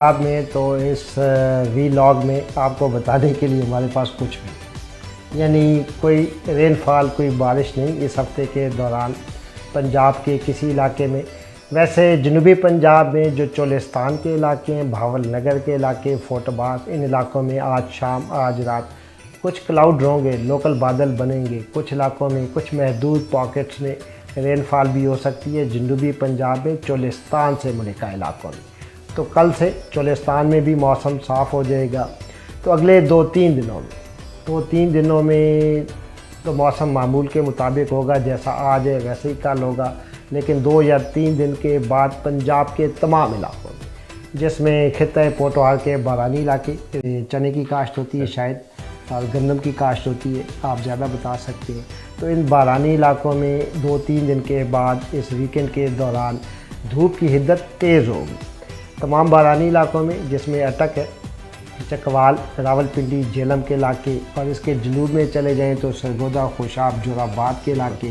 आप में तो इस वीलॉग में आपको बताने के लिए हमारे पास कुछ भी यानी कोई रेनफॉल कोई बारिश नहीं इस हफ़्ते के दौरान पंजाब के किसी इलाके में। वैसे जनूबी पंजाब में जो चोलिस्तान के इलाके हैं, भावल नगर के इलाके, फोर्टबाग, इन इलाकों में आज शाम आज रात कुछ क्लाउड होंगे, लोकल बादल बनेंगे। कुछ इलाकों में कुछ महदूद पॉकेट्स में रेनफॉल भी हो सकती है जनूबी पंजाब में चोलिस्तान से मुल्का इलाकों में। तो कल से चोलिस्तान में भी मौसम साफ़ हो जाएगा। तो अगले दो तीन दिनों में तो मौसम मामूल के मुताबिक होगा, जैसा आज है वैसे ही कल होगा। लेकिन 2 या 3 दिन के बाद पंजाब के तमाम इलाकों में, जिसमें खित्ते पोटवार के बारानी इलाके, चने की काश्त होती है शायद, और गंदम की काश्त होती है, आप ज़्यादा बता सकते हैं। तो इन बारानी इलाकों में 2-3 दिन के बाद इस वीकेंड के दौरान धूप की हिद्दत तेज़ होगी तमाम बारानी इलाकों में, जिसमें अटक है, चकवाल, रावलपिंडी, झेलम के इलाके, और इसके जनूब में चले जाएं तो सरगोदा, खुशाब, जोराबाद के इलाके,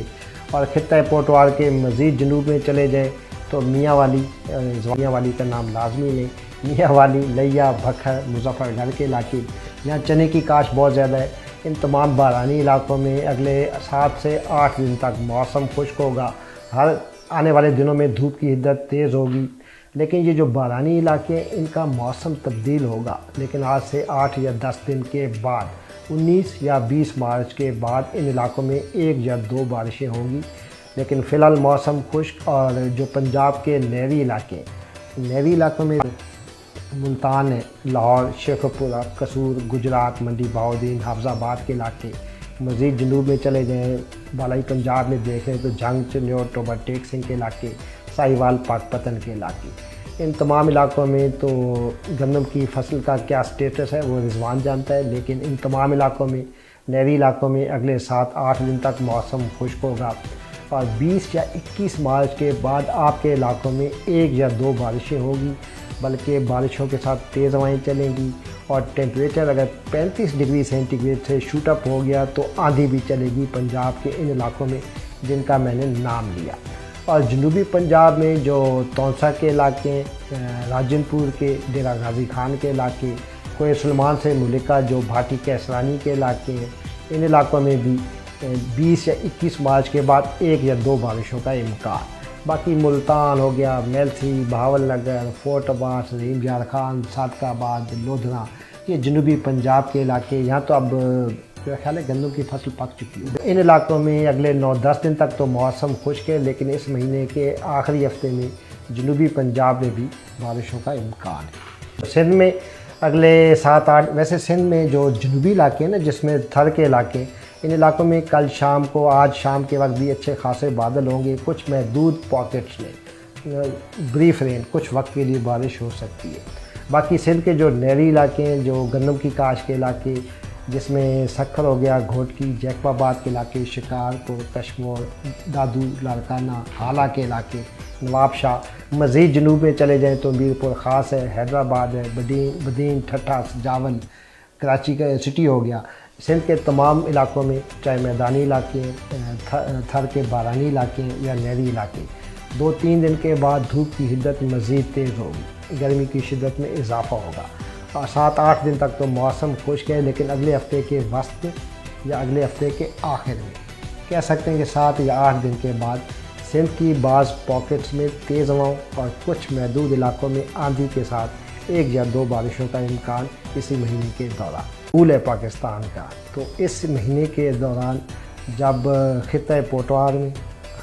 और खित्ता पोटवार के मज़ीद जनूब में चले जाएं तो मियांवाली का नाम लाजमी लें, मियांवाली, लिया, भखर, मुजफ्फरगढ़ के इलाके, यहाँ चने की काश्त बहुत ज़्यादा है। इन तमाम बारानी इलाकों में अगले 7 से 8 दिन तक मौसम खुश्क होगा। हर आने वाले दिनों में धूप की हिद्दत तेज़ होगी। लेकिन ये जो बारानी इलाके हैं इनका मौसम तब्दील होगा, लेकिन आज से 8 या 10 दिन के बाद 19 या 20 मार्च के बाद इन इलाकों में 1 या 2 बारिशें होंगी। लेकिन फ़िलहाल मौसम खुश्क। और जो पंजाब के नहरी इलाकों में मुल्तान है, लाहौर, शेखपुरा, कसूर, गुजरात, मंडी बहाउद्दीन, हाफजाबाद के इलाके, मज़ीद जनूब में चले जाएँ बालाई पंजाब में देखें तो झंग, चिन्योट, टोबर टेक सिंह के इलाके, साहिवाल, पाकपतन के इलाके, इन तमाम इलाकों में तो गंदम की फसल का क्या स्टेटस है वो रिजवान जानता है। लेकिन इन तमाम इलाकों में, नहरी इलाकों में अगले 7-8 दिन तक मौसम खुश्क होगा। और 20 या 21 मार्च के बाद आपके इलाकों में 1 या 2 बारिशें होगी, बल्कि बारिशों के साथ तेज़ हवाएँ चलेंगी। और टेम्परेचर अगर 35 डिग्री सेंटीग्रेड से शूटअप हो गया तो आंधी भी चलेगी पंजाब के इन इलाकों में जिनका मैंने नाम लिया। और जनूबी पंजाब में जो तौसा के इलाके, राजनपुर के, डेरा गाजी खान के इलाके, कोई सलमान से मुलिका जो भाटी कैसरानी के इलाके हैं, इन इलाकों में भी 20 या 21 मार्च के बाद 1 या 2 बारिशों का इम्कान। बाकी मुल्तान हो गया, मेलसी, भावल नगर, फोर्टबाग, रहीम जार खान, सादकाबाद, लोधना, ये जनूबी पंजाब के इलाके, यहाँ तो अब मेरा ख्याल है गंदम की फसल पक चुकी है। इन इलाकों में अगले 9-10 दिन तक तो मौसम खुश्क है, लेकिन इस महीने के आखिरी हफ्ते में जनूबी पंजाब में भी बारिशों का इम्कान है। सिंध में अगले 7-8, वैसे सिंध में जो जनूबी इलाके हैं ना, जिसमें थर के इलाके, इन इलाकों में कल शाम को, आज शाम के वक्त भी अच्छे खासे बादल होंगे। कुछ महदूद पॉकेट्स में ब्रीफ रेन, कुछ वक्त के लिए बारिश हो सकती है। बाकी सिंध के जो नहरी इलाके हैं, जो गंदम की काश्त के इलाके, जिसमें सखर हो गया, घोटकी, जैकबाबाद के इलाके, शिकारपुर, कश्मोर, दादू, लाड़काना, हाला के इलाके, नवाबशाह, मज़ीद जनूब में चले जाएँ तो मीरपुर ख़ास है, हैदराबाद है, बदीन, ठट्ठा, जावल, कराची का सिटी हो गया। सिंध के तमाम इलाकों में, चाहे मैदानी इलाके, थर के बारानी इलाके या नहरी इलाके, 2-3 दिन के बाद धूप की हिद्दत मज़ीद तेज़ होगी, गर्मी की शिद्दत में इजाफ़ा होगा। और 7-8 दिन तक तो मौसम खुश्क है, लेकिन अगले हफ्ते के वस्त या अगले हफ्ते के आखिर में कह सकते हैं कि 7 या 8 दिन के बाद सिंध की बाज़ पॉकेट्स में तेज़ हवाओं और कुछ महदूद इलाकों में आंधी के साथ 1 या 2 बारिशों का इम्कान इसी महीने के दौरान। फूल है पाकिस्तान का, तो इस महीने के दौरान जब खित्ता पोटवार में,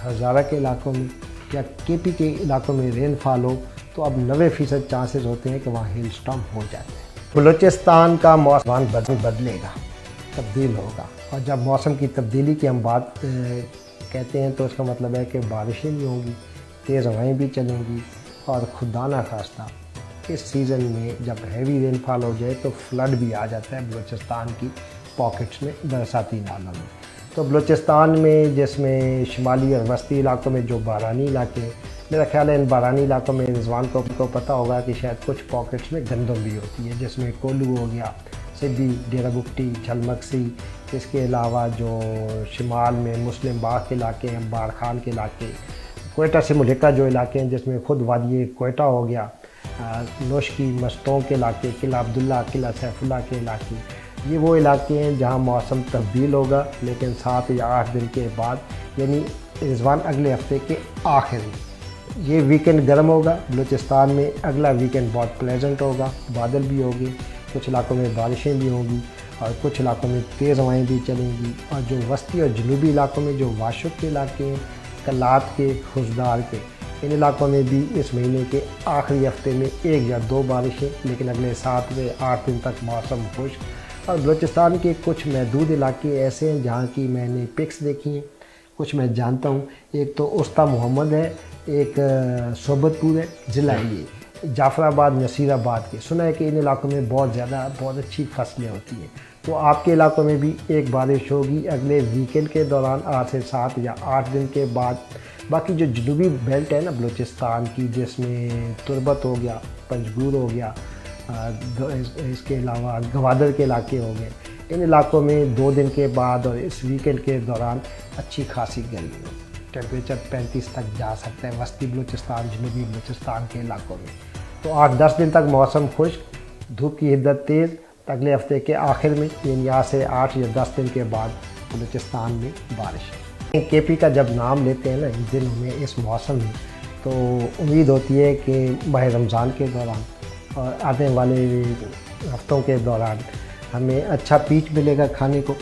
हज़ारा के इलाकों में या केपी के इलाकों में रेनफॉल हो तो अब 90% चांसेस होते हैं कि वहाँ हेल स्टॉर्म हो जाते हैं। बलूचिस्तान का मौसम बदलेगा, तब्दील होगा। और जब मौसम की तब्दीली की हम बात कहते हैं तो इसका मतलब है कि बारिशें भी होंगी, तेज़ हवाएँ भी चलेंगी, और खुदा ना खास्ता इस सीज़न में जब हैवी रेनफॉल हो जाए तो फ्लड भी आ जाता है बलूचिस्तान की पॉकेट्स में, बरसाती नालों में। तो बलूचिस्तान में, जिसमें शुमाली और वस्ती इलाकों में जो बारानी इलाके हैं, मेरा ख्याल है इन बारानी इलाकों में रिजवान को पता होगा कि शायद कुछ पॉकेट्स में गंदम भी होती है, जिसमें कोलू हो गया, सिद्दी, डेरा बुगटी, झलमक्सी। इसके अलावा जो शिमाल में मुस्लिम बाग के इलाके हैं, बाड़ खान के इलाके, कोयटा से मुलिका जो इलाके हैं जिसमें खुद वादी कोयटा हो गया, नोश की मस्तों के इलाके, किला अब्दुल्ला, किला सैफुल्ला के इलाके, ये वो इलाके हैं जहाँ मौसम तब्दील होगा, लेकिन 7 या 8 दिन के बाद, यानी रिजवान अगले हफ्ते के आखिर में। ये वीकेंड गर्म होगा बलूचिस्तान में, अगला वीकेंड बहुत प्लेजेंट होगा, बादल भी होंगे, कुछ इलाकों में बारिशें भी होंगी और कुछ इलाकों में तेज़ हवाएँ भी चलेंगी। और जो वस्ती और जनूबी इलाकों में जो वाशुक के इलाके हैं, कलात के, खुशदार के, इन इलाकों में भी इस महीने के आखिरी हफ्ते में 1 या 2 बारिशें, लेकिन अगले 7 से 8 दिन तक मौसम खुश्क। और बलूचिस्तान के कुछ महदूद इलाके ऐसे हैं जहाँ की मैंने पिक्स देखी हैं, कुछ मैं जानता हूँ। एक तो उस्ता मोहम्मद है, एक सोबतपुर है, ज़िला है ये जाफराबाद नसीराबाद के। सुना है कि इन इलाकों में बहुत अच्छी फसलें होती हैं। तो आपके इलाकों में भी एक बारिश होगी अगले वीकेंड के दौरान, 8 से 7 या 8 दिन के बाद। बाकी जो जनूबी बेल्ट है ना बलूचिस्तान की, जिसमें तुर्बत हो गया, पंजगूर हो गया, इसके अलावा गवादर के इलाके हो गए, इन इलाकों में 2 दिन के बाद और इस वीकेंड के दौरान अच्छी खासी गर्मी हो, टेम्परेचर 35 तक जा सकता है वस्ती बलूचिस्तान, जनूबी बलूचिस्तान के इलाकों में। तो 8-10 दिन तक मौसम खुश्क, धूप की हिद्दत तेज़, अगले हफ्ते के आखिर में, यानी यहाँ से 8 या 10 दिन के बाद बलूचिस्तान में बारिश। केपी का जब नाम लेते हैं ना इन दिनों में, इस मौसम में, तो उम्मीद होती है कि माह रमज़ान के दौरान और आने वाले हफ्तों के दौरान हमें अच्छा पीच मिलेगा खाने को।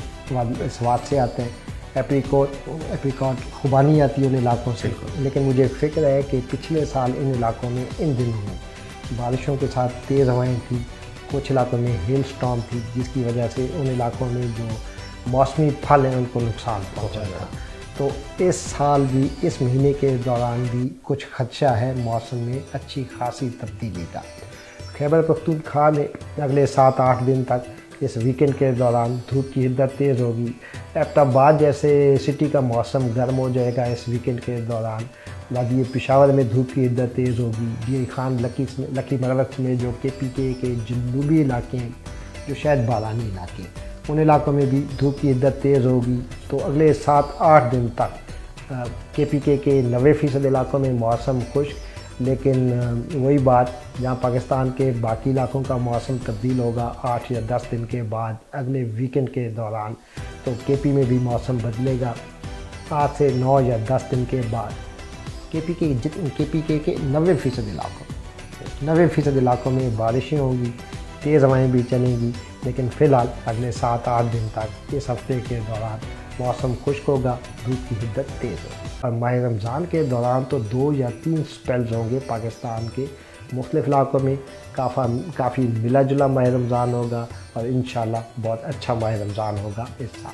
स्वाद से आते हैं एप्रिकॉट खुबानी आती है उन इलाकों से, लेकिन मुझे फ़िक्र है कि पिछले साल इन इलाकों में, इन दिनों में बारिशों के साथ तेज़ हवाएँ थी, कुछ इलाकों में हेल स्टॉर्म थी, जिसकी वजह से उन इलाकों में जो मौसमी फल हैं उनको नुकसान पहुँचा था। तो इस साल भी, इस महीने के दौरान भी कुछ खदशा है मौसम में अच्छी खासी तब्दीली का। खैबर पख्तूनख्वा में अगले 7-8 दिन तक इस वीकेंड के दौरान धूप की हिद्दत तेज़ होगी। एबटाबाद जैसे सिटी का मौसम गर्म हो जाएगा इस वीकेंड के दौरान। वादी पेशावर में धूप की हिद्दत तेज़ होगी। डी खान लकी मरवत में जो KPK के जनूबी इलाके हैं, जो शायद बालानी इलाके हैं, उन इलाकों में भी धूप की हिद्दत तेज़ होगी। तो अगले 7-8 दिन तक KPK के 90% इलाकों में मौसम खुश्क, लेकिन वही बात, जहाँ पाकिस्तान के बाकी इलाकों का मौसम तब्दील होगा 8 या 10 दिन के बाद अगले वीकेंड के दौरान, तो KP में भी मौसम बदलेगा 8 से 9 या 10 दिन के बाद। KPK के 90% इलाकों में बारिशें होंगी, तेज़ हवाएँ भी चलेंगी, लेकिन फ़िलहाल अगले 7-8 दिन तक इस हफ्ते के दौरान मौसम खुश्क होगा, धूप की हिद्दत तेज़ होगी। और माह रमज़ान के दौरान तो 2 या 3 स्पेल्स होंगे पाकिस्तान के मुख्तलिफ़ इलाकों में। काफ़ी मिला जुला माह रमज़ान होगा और इंशाल्लाह बहुत अच्छा माह रमज़ान होगा इस साल।